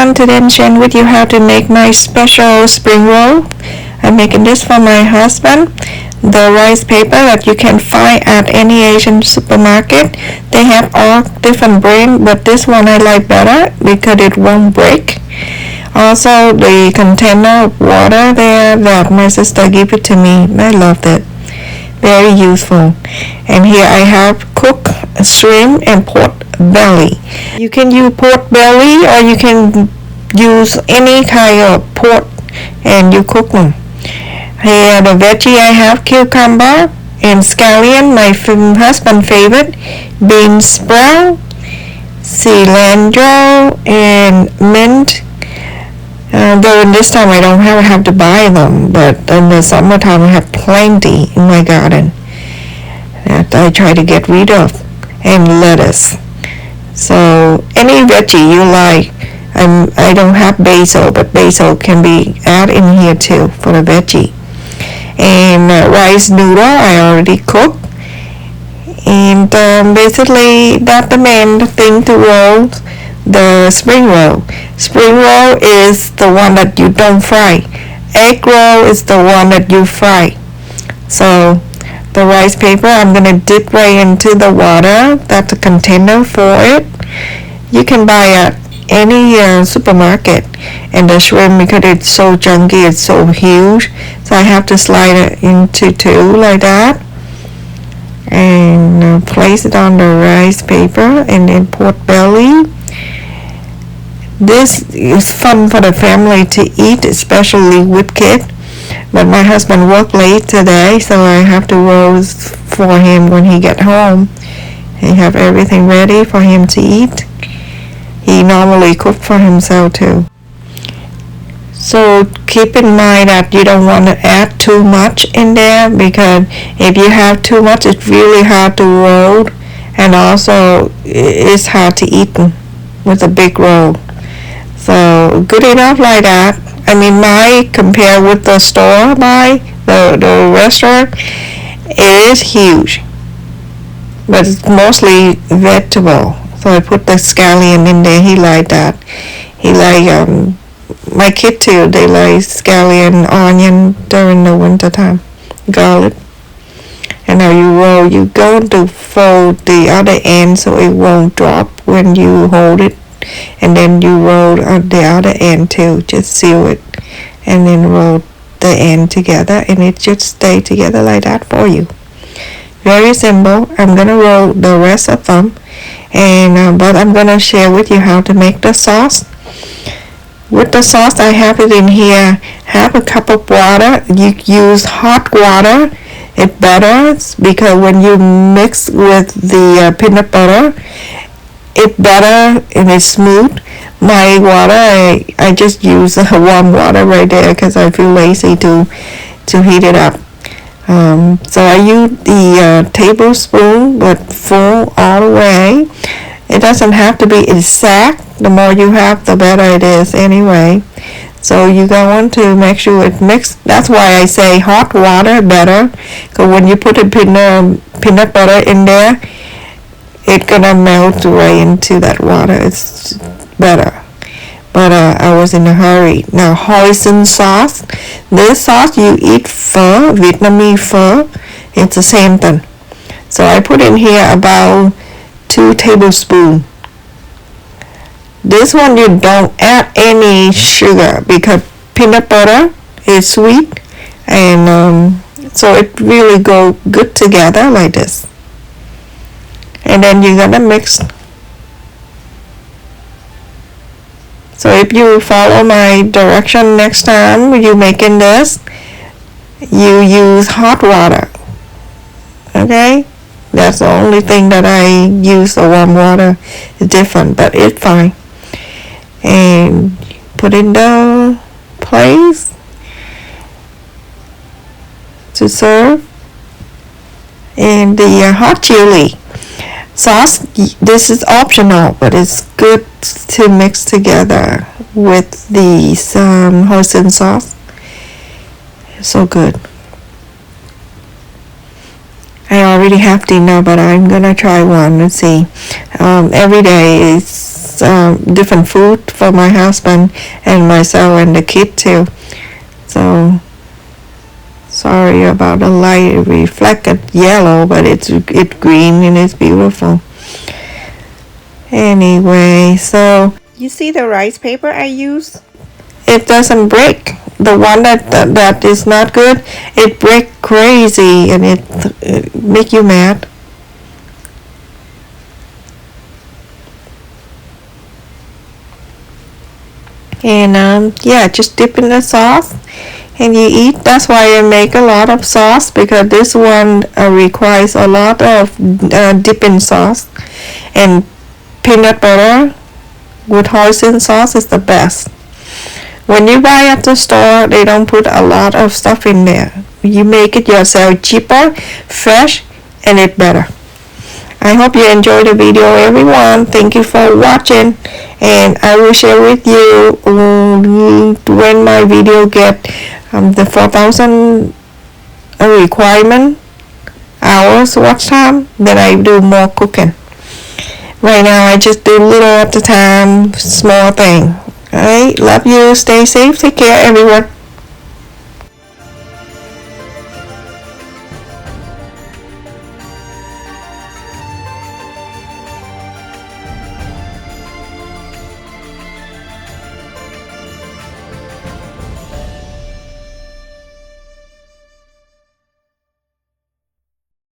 everyone, today I'm sharing with you how to make my special spring roll. I'm making this for my husband. The rice paper that you can find at any Asian supermarket. They have all different brands, but this one I like better because it won't break. Also the container of water there that my sister gave it to me, I loved it. Very useful. And here I have cooked shrimp and pork belly. You can use pork belly or you can use any kind of pork and you cook them. Here the veggie I have cucumber and scallion, my husband's favorite, bean sprout, cilantro and mint. Though in this time I don't have to buy them, but in the summertime I have plenty in my garden that I try to get rid of, and lettuce. So any veggie you like. I don't have basil, but basil can be added in here too for the veggie. And rice noodle I already cooked. And basically that's the main thing to roll the spring roll. Spring roll is the one that you don't fry. Egg roll is the one that you fry. So the rice paper I'm gonna dip right into the water. That's a container for it. You can buy at any supermarket. And the shrimp, because it's so chunky, it's so huge, so I have to slide it into two like that and place it on the rice paper. And then pork belly. This is fun for the family to eat, especially with kids. But my husband worked late today, so I have to roll for him when he get home. I have everything ready for him to eat. He normally cooks for himself too. So keep in mind that you don't want to add too much in there, because if you have too much it's really hard to roll, and also it's hard to eat with a big roll. So good enough like that. I mean, my compared with the store buy, the restaurant, it is huge, but it's mostly vegetable. So I put the scallion in there. He like that. He like my kid too. They like scallion, onion during the winter time, garlic. And now you roll. You go to fold the other end so it won't drop when you hold it. And then you roll on the other end too. Just seal it and then roll the end together, and it should stay together like that for you. Very simple. I'm gonna roll the rest of them, and but I'm gonna share with you how to make the sauce. With the sauce, I have it in here. Half a cup of water. You use hot water. It's better because when you mix with the peanut butter, it's better and it's smooth. My water, I just use warm water right there because I feel lazy to heat it up. So I use the tablespoon, but full all the way. It doesn't have to be exact. The more you have, the better it is anyway. So you're going to make sure it mixed. That's why I say hot water better, because when you put a peanut butter in there, it's gonna melt right into that water. It's better. But I was in a hurry. Now hoisin sauce. This sauce you eat pho, Vietnamese pho. It's the same thing. So I put in here about 2 tablespoons. This one you don't add any sugar because peanut butter is sweet, and so it really go good together like this. And then you're gonna mix. So if you follow my direction next time you're making this, you use hot water. Okay? That's the only thing that I use. The warm water is different, but it's fine. And put in the place to serve. And the hot chili sauce, this is optional, but it's good to mix together with the hoisin sauce. It's so good. I already have dinner, but I'm gonna try one. Let's see. Every day is different food for my husband and myself and the kid too. So sorry about the light. It reflected yellow, but it's green and it's beautiful. Anyway, so you see the rice paper I use? It doesn't break. The one that is not good, it break crazy and it make you mad. And yeah, just dip in the sauce and you eat. That's why I make a lot of sauce, because this one requires a lot of dipping sauce. And peanut butter with hoisin sauce is the best. When you buy at the store, they don't put a lot of stuff in there. You make it yourself, cheaper, fresh, and it's better. I hope you enjoyed the video, everyone. Thank you for watching, and I will share with you when my video get the 4,000 requirement hours watch time, then I do more cooking. Right now I just do little at a time, small thing. Alright, love you, stay safe, take care everyone.